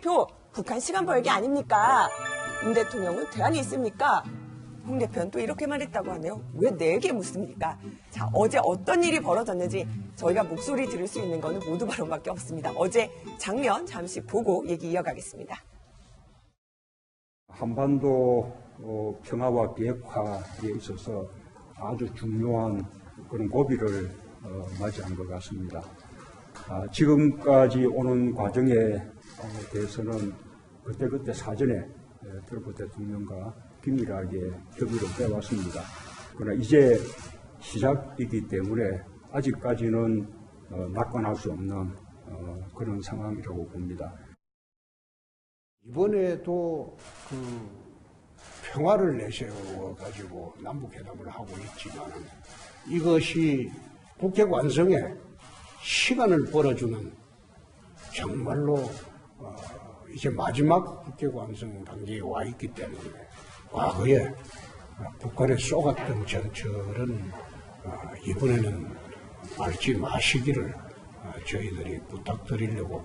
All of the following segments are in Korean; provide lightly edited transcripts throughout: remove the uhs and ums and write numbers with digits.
대표 북한 시간 벌기 아닙니까? 윤 대통령은 대안이 있습니까? 홍 대표는 또 이렇게 말했다고 하네요. 왜 내게 묻습니까? 자, 어제 어떤 일이 벌어졌는지 저희가 목소리 들을 수 있는 거는 모두 발언밖에 없습니다. 어제 장면 잠시 보고 얘기 이어가겠습니다. 한반도 평화와 비핵화에 있어서 아주 중요한 그런 고비를 맞이한 것 같습니다. 지금까지 오는 과정에 대해서는 그때그때 사전에 트럼프 대통령과 긴밀하게 협의를 해왔습니다. 그러나 이제 시작이기 때문에 아직까지는 낙관할 수 없는 그런 상황이라고 봅니다. 이번에도 평화를 내세워가지고 남북회담을 하고 있지만 이것이 북핵 완성에 시간을 벌어주는 정말로 이제 마지막 북핵 완성 단계에 와 있기 때문에 과거에 북한에 쏘갔던 전철은 이번에는 밟지 마시기를 저희들이 부탁드리려고.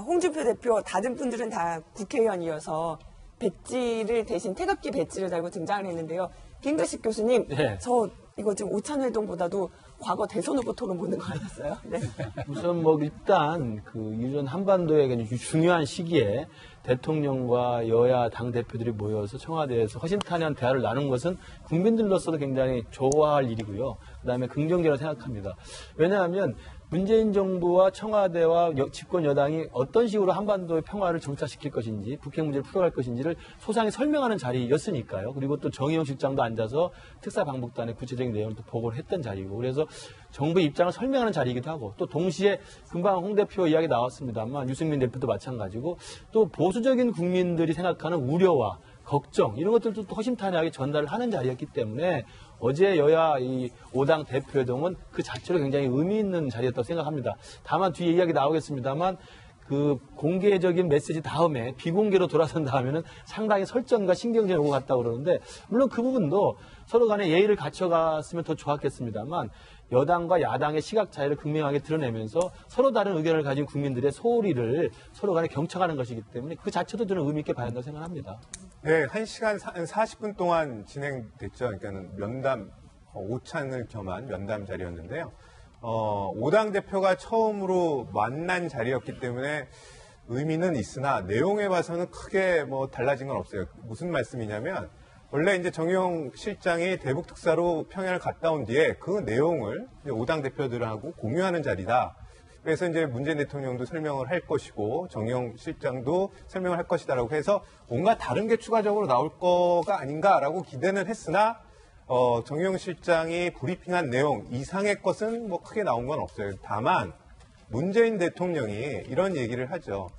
홍준표 대표 다른 분들은 다 국회의원이어서 배지를 대신 태극기 배지를 달고 등장을 했는데요. 김두식 교수님, 네. 저 이거 지금 오찬회동보다도 과거 대선 후보 토론 보는 거 아니었어요? 네. 우선 일단 이전 한반도의 굉장히 중요한 시기에 대통령과 여야 당 대표들이 모여서 청와대에서 허심탄회한 대화를 나눈 것은 국민들로서도 굉장히 좋아할 일이고요. 그다음에 긍정적으로 생각합니다. 왜냐하면 문재인 정부와 청와대와 집권 여당이 어떤 식으로 한반도의 평화를 정착시킬 것인지, 북핵 문제를 풀어갈 것인지를 소상히 설명하는 자리였으니까요. 그리고 또 정의용 실장도 앉아서 특사방북단의 구체적인 내용을 또 보고를 했던 자리고, 그래서 정부의 입장을 설명하는 자리이기도 하고, 또 동시에 금방 홍 대표 이야기 나왔습니다만 유승민 대표도 마찬가지고, 또 보수적인 국민들이 생각하는 우려와 걱정 이런 것들도 또 허심탄회하게 전달을 하는 자리였기 때문에 어제 여야 이 5당 대표회동은 그 자체로 굉장히 의미 있는 자리였다고 생각합니다. 다만 뒤에 이야기 나오겠습니다만 그 공개적인 메시지 다음에 비공개로 돌아선 다음에는 상당히 설전과 신경전이 오고 갔다고 그러는데, 물론 그 부분도 서로 간에 예의를 갖춰갔으면 더 좋았겠습니다만 여당과 야당의 시각 차이를 극명하게 드러내면서 서로 다른 의견을 가진 국민들의 소리를 서로 간에 경청하는 것이기 때문에 그 자체도 저는 의미 있게 봐야 한다고 생각합니다. 네, 1시간 40분 동안 진행됐죠. 그러니까 면담, 오찬을 겸한 면담 자리였는데요. 5당 대표가 처음으로 만난 자리였기 때문에 의미는 있으나 내용에 봐서는 크게 달라진 건 없어요. 무슨 말씀이냐면 원래 이제 정의용 실장이 대북 특사로 평양을 갔다 온 뒤에 그 내용을 5당 대표들하고 공유하는 자리다. 그래서 이제 문재인 대통령도 설명을 할 것이고 정의용 실장도 설명을 할 것이다라고 해서 뭔가 다른 게 추가적으로 나올 거가 아닌가라고 기대는 했으나 정의용 실장이 브리핑한 내용 이상의 것은 크게 나온 건 없어요. 다만 문재인 대통령이 이런 얘기를 하죠.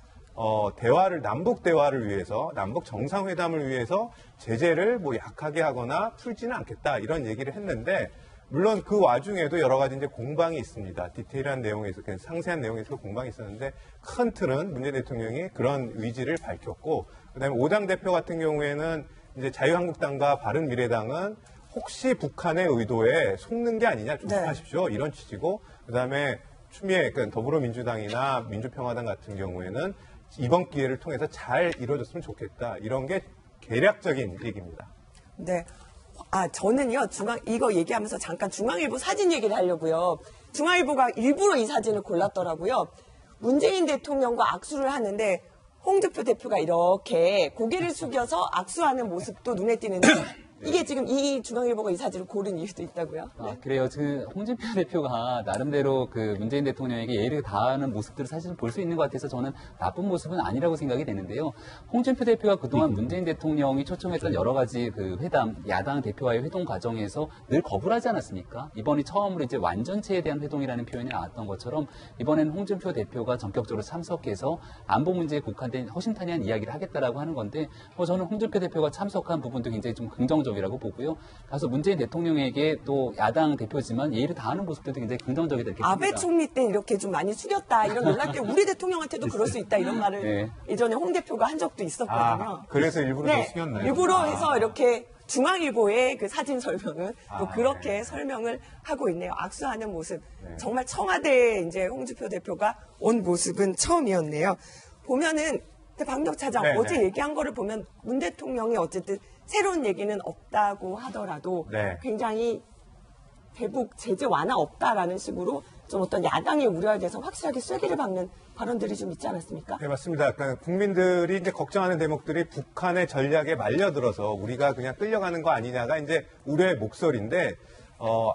남북 대화를 위해서, 남북 정상회담을 위해서 제재를 약하게 하거나 풀지는 않겠다 이런 얘기를 했는데, 물론 그 와중에도 여러 가지 이제 공방이 있습니다. 디테일한 내용에서, 상세한 내용에서 공방이 있었는데 큰 틀은 문재인 대통령이 그런 의지를 밝혔고, 그다음에 5당 대표 같은 경우에는 이제 자유한국당과 바른미래당은 혹시 북한의 의도에 속는 게 아니냐 조심하십시오 이런 취지고, 그다음에 추미애 더불어민주당이나 민주평화당 같은 경우에는 이번 기회를 통해서 잘 이루어졌으면 좋겠다. 이런 게 개략적인 얘기입니다. 네. 저는요, 이거 얘기하면서 잠깐 중앙일보 사진 얘기를 하려고요. 중앙일보가 일부러 이 사진을 골랐더라고요. 문재인 대통령과 악수를 하는데 홍준표 대표가 이렇게 고개를 숙여서 악수하는 모습도 눈에 띄는데 이게 지금 이 중앙일보가 이 사진을 고른 이유도 있다고요? 네. 그래요. 홍준표 대표가 나름대로 문재인 대통령에게 예의를 다하는 모습들을 사실은 볼 수 있는 것 같아서 저는 나쁜 모습은 아니라고 생각이 되는데요. 홍준표 대표가 그동안 문재인 대통령이 초청했던 여러 가지 회담, 야당 대표와의 회동 과정에서 늘 거부를 하지 않았습니까? 이번이 처음으로 이제 완전체에 대한 회동이라는 표현이 나왔던 것처럼 이번에는 홍준표 대표가 전격적으로 참석해서 안보 문제에 국한된 허심탄회한 이야기를 하겠다라고 하는 건데, 저는 홍준표 대표가 참석한 부분도 굉장히 좀 긍정적이라고 보고요. 가서 문재인 대통령에게 또 야당 대표지만 예의를 다하는 모습들도 굉장히 긍정적이다 이렇게 아베 봅니다. 총리 때 이렇게 좀 많이 숙였다 이런 논란때 우리 대통령한테도 그럴 수 있다 이런 말을 네. 예전에 홍 대표가 한 적도 있었거든요. 그래서 일부러 더 숙였나요? 일부러 해서 이렇게 중앙일보의 그 사진 설명은 또 그렇게 설명을 하고 있네요. 악수하는 모습. 정말 청와대에 이제 홍준표 대표가 온 모습은 처음이었네요. 보면은 박력 차장 네, 어제 네. 얘기한 거를 보면 문 대통령이 어쨌든 새로운 얘기는 없다고 하더라도 네. 굉장히 대북 제재 완화 없다라는 식으로 좀 어떤 야당의 우려에 대해서 확실하게 쐐기를 박는 발언들이 좀 있지 않았습니까? 네, 맞습니다. 그러니까 국민들이 이제 걱정하는 대목들이 북한의 전략에 말려들어서 우리가 그냥 끌려가는 거 아니냐가 이제 우려의 목소리인데,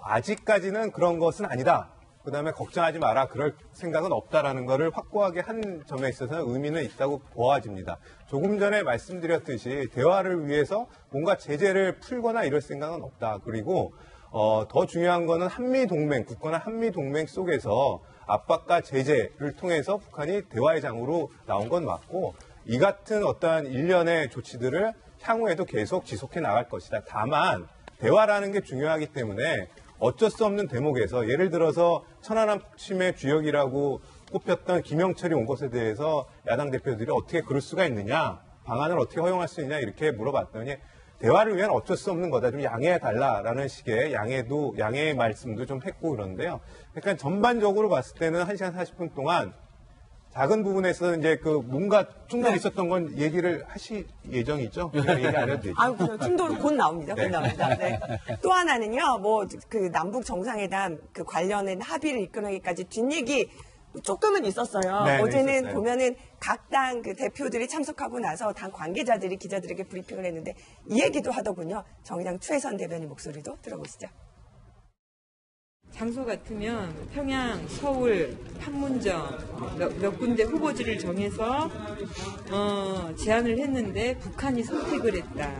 아직까지는 그런 것은 아니다. 그 다음에 걱정하지 마라. 그럴 생각은 없다라는 거를 확고하게 한 점에 있어서는 의미는 있다고 보아집니다. 조금 전에 말씀드렸듯이 대화를 위해서 뭔가 제재를 풀거나 이럴 생각은 없다. 그리고 더 중요한 거는 한미동맹, 굳건한 한미동맹 속에서 압박과 제재를 통해서 북한이 대화의 장으로 나온 건 맞고, 이 같은 어떠한 일련의 조치들을 향후에도 계속 지속해 나갈 것이다. 다만 대화라는 게 중요하기 때문에 어쩔 수 없는 대목에서, 예를 들어서 천안함 침해 주역이라고 꼽혔던 김영철이 온 것에 대해서 야당 대표들이 어떻게 그럴 수가 있느냐, 방안을 어떻게 허용할 수 있냐 이렇게 물어봤더니 대화를 위한 어쩔 수 없는 거다. 좀 양해해달라라는 식의 양해의 말씀도 좀 했고 그런데요. 그러니까 전반적으로 봤을 때는 1시간 40분 동안 작은 부분에서 이제 그 뭔가 충돌이 있었던 건 얘기를 하실 예정이죠? 얘기 안 해도 되죠. 그 충돌 곧 나옵니다. 곧 네. 나옵니다. 네. 또 하나는요, 그 남북 정상회담 그 관련된 합의를 이끌어내기까지 뒷얘기 조금은 있었어요. 네, 어제는 있었어요. 보면은 각 당 그 대표들이 참석하고 나서 당 관계자들이 기자들에게 브리핑을 했는데 이 얘기도 하더군요. 정의당 최혜선 대변인 목소리도 들어보시죠. 장소 같으면 평양, 서울, 판문점 몇 군데 후보지를 정해서 제안을 했는데 북한이 선택을 했다.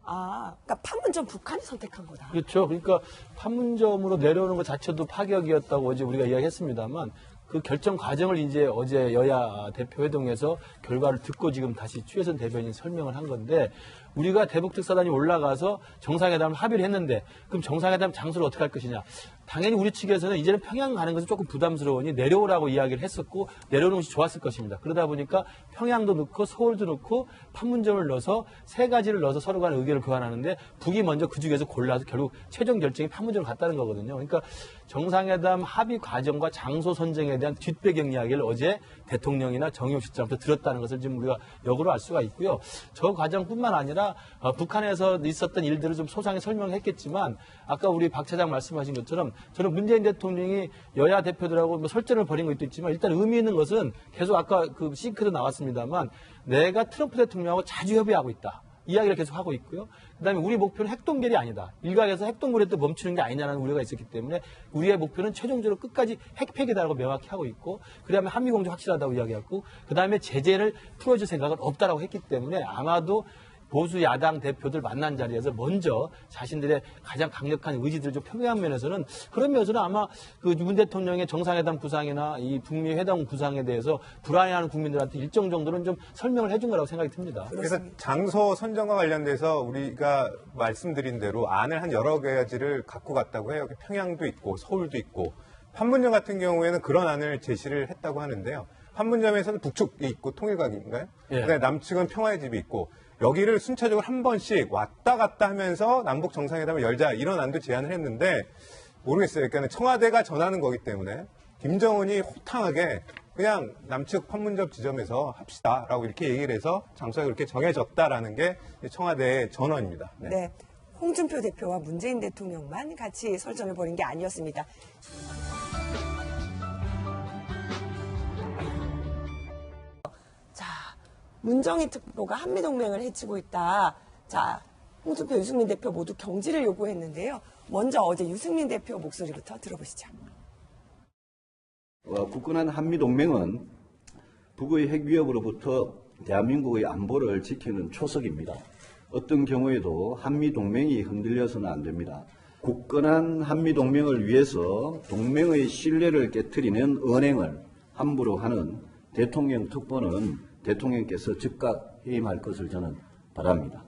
그러니까 판문점 북한이 선택한 거다. 그렇죠. 그러니까 판문점으로 내려오는 것 자체도 파격이었다고 어제 우리가 이야기했습니다만, 그 결정 과정을 이제 어제 여야 대표 회동에서 결과를 듣고 지금 다시 추혜선 대변인 설명을 한 건데, 우리가 대북 특사단이 올라가서 정상회담을 합의를 했는데 그럼 정상회담 장소를 어떻게 할 것이냐. 당연히 우리 측에서는 이제는 평양 가는 것은 조금 부담스러우니 내려오라고 이야기를 했었고, 내려오는 것이 좋았을 것입니다. 그러다 보니까 평양도 넣고 서울도 넣고 판문점을 넣어서 세 가지를 넣어서 서로 간에 의견을 교환하는데, 북이 먼저 그 중에서 골라서 결국 최종 결정이 판문점을 갔다는 거거든요. 그러니까 정상회담 합의 과정과 장소 선정에 대한 뒷배경 이야기를 어제 대통령이나 정의용 실장부터 들었다는 것을 지금 우리가 역으로 알 수가 있고요. 저 과정뿐만 아니라 북한에서 있었던 일들을 좀 소상히 설명했겠지만, 아까 우리 박 차장 말씀하신 것처럼 저는 문재인 대통령이 여야 대표들하고 뭐 설전을 벌인 것도 있지만, 일단 의미 있는 것은 계속 아까 그 싱크도 나왔습니다만, 내가 트럼프 대통령하고 자주 협의하고 있다. 이야기를 계속 하고 있고요. 그다음에 우리 목표는 핵동결이 아니다. 일각에서 핵동결에 또 멈추는 게 아니냐는 우려가 있었기 때문에 우리의 목표는 최종적으로 끝까지 핵폐기다라고 명확히 하고 있고, 그다음에 한미공조 확실하다고 이야기했고, 그다음에 제재를 풀어줄 생각은 없다라고 했기 때문에 아마도 보수 야당 대표들 만난 자리에서 먼저 자신들의 가장 강력한 의지들을 좀 표명한 면에서는, 그런 면에서는 아마 그 문 대통령의 정상회담 구상이나 이 북미 회담 구상에 대해서 불안해하는 국민들한테 일정 정도는 좀 설명을 해준 거라고 생각이 듭니다. 그래서 장소 선정과 관련돼서 우리가 말씀드린 대로 안을 한 여러 가지를 갖고 갔다고 해요. 평양도 있고 서울도 있고, 판문점 같은 경우에는 그런 안을 제시를 했다고 하는데요. 판문점에서는 북측이 있고 통일각인가요? 예. 그다음에 남측은 평화의 집이 있고, 여기를 순차적으로 한 번씩 왔다 갔다 하면서 남북 정상회담을 열자, 이런 안도 제안을 했는데, 모르겠어요. 그러니까 청와대가 전하는 거기 때문에 김정은이 호탕하게 그냥 남측 판문점 지점에서 합시다라고 이렇게 얘기를 해서 장소가 그렇게 정해졌다라는 게 청와대의 전언입니다. 네. 네. 홍준표 대표와 문재인 대통령만 같이 설전을 벌인 게 아니었습니다. 자, 문정인 특보가 한미동맹을 해치고 있다. 자, 홍준표, 유승민 대표 모두 경지를 요구했는데요. 먼저 어제 유승민 대표 목소리부터 들어보시죠. 굳건한 한미동맹은 북의 핵위협으로부터 대한민국의 안보를 지키는 초석입니다. 어떤 경우에도 한미동맹이 흔들려서는 안 됩니다. 굳건한 한미동맹을 위해서 동맹의 신뢰를 깨트리는 언행을 함부로 하는 대통령 특보는 대통령께서 즉각 해임할 것을 저는 바랍니다.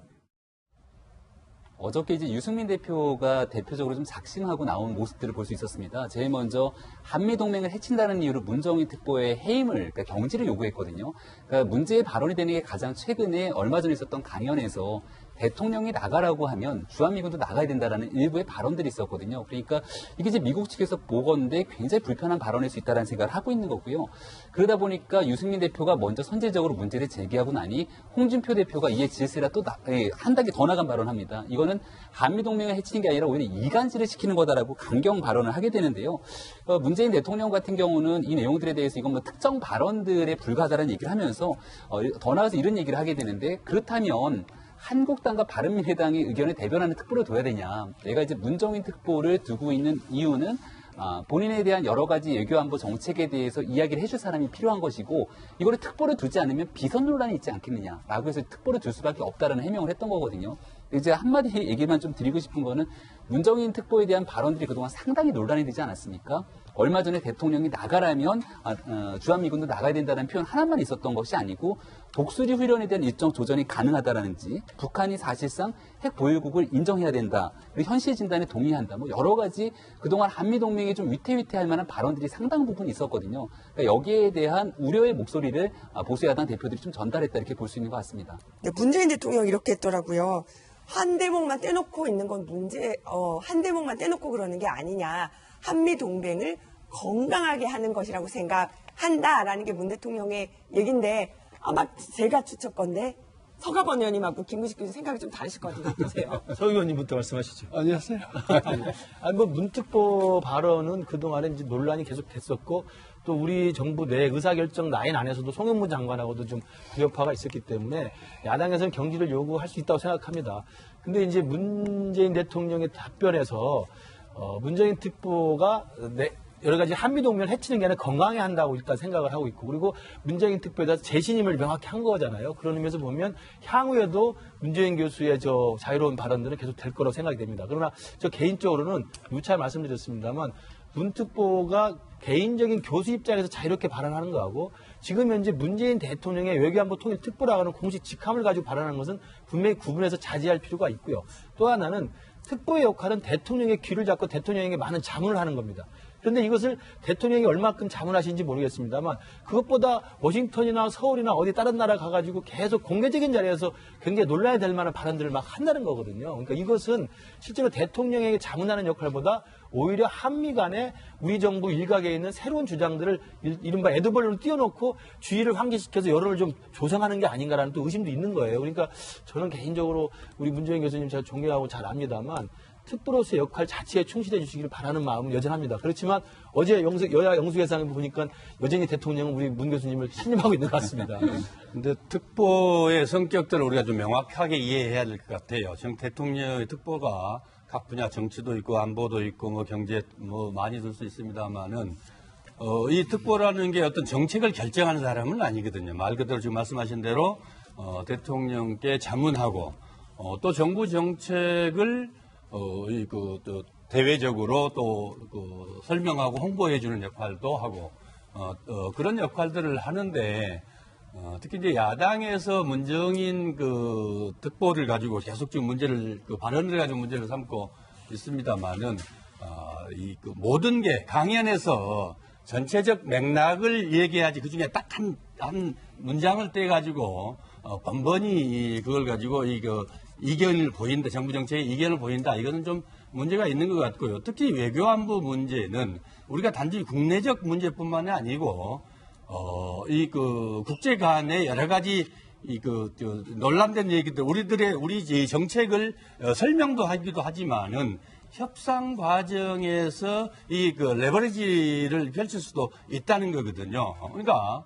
어저께 이제 유승민 대표가 대표적으로 좀 작심하고 나온 모습들을 볼 수 있었습니다. 제일 먼저 한미동맹을 해친다는 이유로 문정인 특보의 해임을, 그러니까 경지를 요구했거든요. 그러니까 문제의 발언이 되는 게 가장 최근에 얼마 전에 있었던 강연에서 대통령이 나가라고 하면 주한미군도 나가야 된다라는 일부의 발언들이 있었거든요. 그러니까 이게 이제 미국 측에서 보건대 굉장히 불편한 발언일 수 있다는 생각을 하고 있는 거고요. 그러다 보니까 유승민 대표가 먼저 선제적으로 문제를 제기하고 나니 홍준표 대표가 이에 질세라 또 한 단계 더 나간 발언합니다. 이거는 한미동맹을 해치는 게 아니라 오히려 이간질을 시키는 거다라고 강경 발언을 하게 되는데요. 문재인 대통령 같은 경우는 이 내용들에 대해서 이건 뭐 특정 발언들에 불과하다는 얘기를 하면서 더 나아가서 이런 얘기를 하게 되는데 그렇다면 한국당과 바른미래당의 의견을 대변하는 특보를 둬야 되냐. 내가 이제 문정인 특보를 두고 있는 이유는 본인에 대한 여러 가지 외교안보 정책에 대해서 이야기를 해줄 사람이 필요한 것이고 이거를 특보를 두지 않으면 비선 논란이 있지 않겠느냐라고 해서 특보를 둘 수밖에 없다는 해명을 했던 거거든요. 이제 한마디 얘기만 좀 드리고 싶은 거는 문정인 특보에 대한 발언들이 그동안 상당히 논란이 되지 않았습니까? 얼마 전에 대통령이 나가라면 주한미군도 나가야 된다는 표현 하나만 있었던 것이 아니고 독수리 훈련에 대한 일정 조정이 가능하다라는지 북한이 사실상 핵 보유국을 인정해야 된다. 그리고 현실 진단에 동의한다. 뭐 여러 가지 그동안 한미동맹이 좀 위태위태할 만한 발언들이 상당 부분 있었거든요. 그러니까 여기에 대한 우려의 목소리를 보수야당 대표들이 좀 전달했다 이렇게 볼 수 있는 것 같습니다. 네, 문재인 대통령이 이렇게 했더라고요. 한 대목만 떼놓고 있는 건 한 대목만 떼놓고 그러는 게 아니냐. 한미 동맹을 건강하게 하는 것이라고 생각한다라는 게 문 대통령의 얘기인데 아마 제가 추측건데 서가번 의원님하고 김구식 교수 생각이 좀 다르실 것 같은데 어떠세요? 서 의원님부터 말씀하시죠. 안녕하세요. 아니, 뭐, 문특보 발언은 그동안에 이제 논란이 계속 됐었고, 또 우리 정부 내 의사결정 라인 안에서도 송영무 장관하고도 좀 불협화가 있었기 때문에 야당에서는 경지를 요구할 수 있다고 생각합니다. 근데 이제 문재인 대통령의 답변에서, 문재인 특보가 여러 가지 한미동맹을 해치는 게 아니라 건강해 한다고 일단 생각을 하고 있고 그리고 문재인 특보에 대해서 재신임을 명확히 한 거잖아요. 그런 의미에서 보면 향후에도 문재인 교수의 저 자유로운 발언들은 계속 될 거라고 생각이 됩니다. 그러나 저 개인적으로는 누차 말씀드렸습니다만 문 특보가 개인적인 교수 입장에서 자유롭게 발언하는 거하고 지금 현재 문재인 대통령의 외교안보 통일 특보라고 하는 공식 직함을 가지고 발언하는 것은 분명히 구분해서 자제할 필요가 있고요. 또 하나는 특보의 역할은 대통령의 귀를 잡고 대통령에게 많은 자문을 하는 겁니다. 그런데 이것을 대통령이 얼마큼 자문하시는지 모르겠습니다만 그것보다 워싱턴이나 서울이나 어디 다른 나라 가가지고 계속 공개적인 자리에서 굉장히 논란이 될 만한 발언들을 막 한다는 거거든요. 그러니까 이것은 실제로 대통령에게 자문하는 역할보다 오히려 한미 간에 우리 정부 일각에 있는 새로운 주장들을 이른바 에드벌룬을 띄워놓고 주의를 환기시켜서 여론을 좀 조성하는 게 아닌가라는 또 의심도 있는 거예요. 그러니까 저는 개인적으로 우리 문재인 교수님 잘 존경하고 잘 압니다만 특보로서의 역할 자체에 충실해 주시기를 바라는 마음은 여전합니다. 그렇지만 어제 여야 영수회상을 보니까 여전히 대통령은 우리 문 교수님을 신임하고 있는 것 같습니다. 근데 특보의 성격들을 우리가 좀 명확하게 이해해야 될 것 같아요. 지금 대통령의 특보가 각 분야 정치도 있고 안보도 있고 뭐 경제 뭐 많이 들 수 있습니다만은 이 특보라는 게 어떤 정책을 결정하는 사람은 아니거든요. 말 그대로 지금 말씀하신 대로 대통령께 자문하고 또 정부 정책을 또 대외적으로 또 설명하고 홍보해주는 역할도 하고 그런 역할들을 하는데 특히 이제 야당에서 문정인 특보를 가지고 계속 지금 문제를 발언을 가지고 문제를 삼고 있습니다만은 모든 게 강연에서 전체적 맥락을 얘기하지 그 중에 딱 한 문장을 떼 가지고 번번이 그걸 가지고 이견을 보인다, 정부 정책의 이견을 보인다. 이거는 좀 문제가 있는 것 같고요. 특히 외교안보 문제는 우리가 단지 국내적 문제뿐만이 아니고 국제 간의 여러 가지 논란된 얘기들, 우리 정책을 설명도 하기도 하지만은 협상 과정에서 레버리지를 펼칠 수도 있다는 거거든요. 그러니까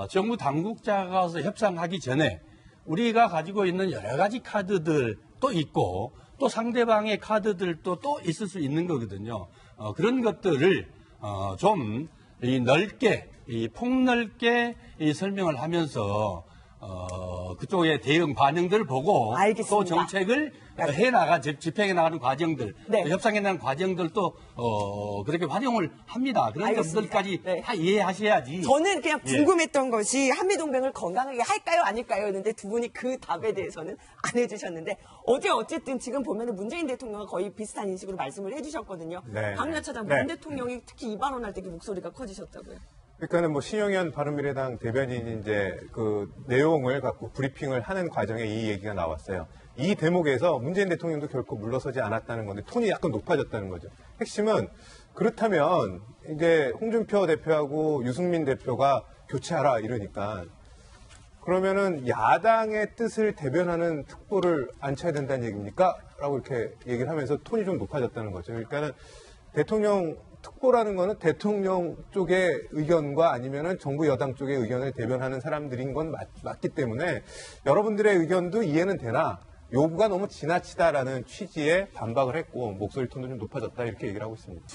정부 당국자가 와서 협상하기 전에 우리가 가지고 있는 여러 가지 카드들도 있고 또 상대방의 카드들도 또 있을 수 있는 거거든요. 그런 것들을 좀 넓게, 폭넓게 설명을 하면서 그쪽의 대응 반응들을 보고 알겠습니다. 또 정책을 집행해 나가는 과정들, 네. 협상해 나가는 과정들도 그렇게 활용을 합니다. 그런 점들까지 네. 다 이해하셔야지. 저는 그냥 궁금했던 것이 한미동맹을 건강하게 할까요 아닐까요 했는데 두 분이 그 답에 대해서는 안 해주셨는데 어쨌든 지금 보면 문재인 대통령은 거의 비슷한 인식으로 말씀을 해주셨거든요. 네. 박나 차장 네. 문 대통령이 특히 이 발언할 때 목소리가 커지셨다고요. 그러니까는 뭐 신용현 바른미래당 대변인이 이제 그 내용을 갖고 브리핑을 하는 과정에 이 얘기가 나왔어요. 이 대목에서 문재인 대통령도 결코 물러서지 않았다는 건데 톤이 약간 높아졌다는 거죠. 핵심은 그렇다면 이제 홍준표 대표하고 유승민 대표가 교체하라 이러니까 그러면은 야당의 뜻을 대변하는 특보를 앉혀야 된다는 얘기입니까? 라고 이렇게 얘기를 하면서 톤이 좀 높아졌다는 거죠. 그러니까는 대통령 특보라는 거는 대통령 쪽의 의견과 아니면은 정부 여당 쪽의 의견을 대변하는 사람들인 건 맞기 때문에 여러분들의 의견도 이해는 되나 요구가 너무 지나치다라는 취지의 반박을 했고 목소리 톤도 좀 높아졌다 이렇게 얘기를 하고 있습니다.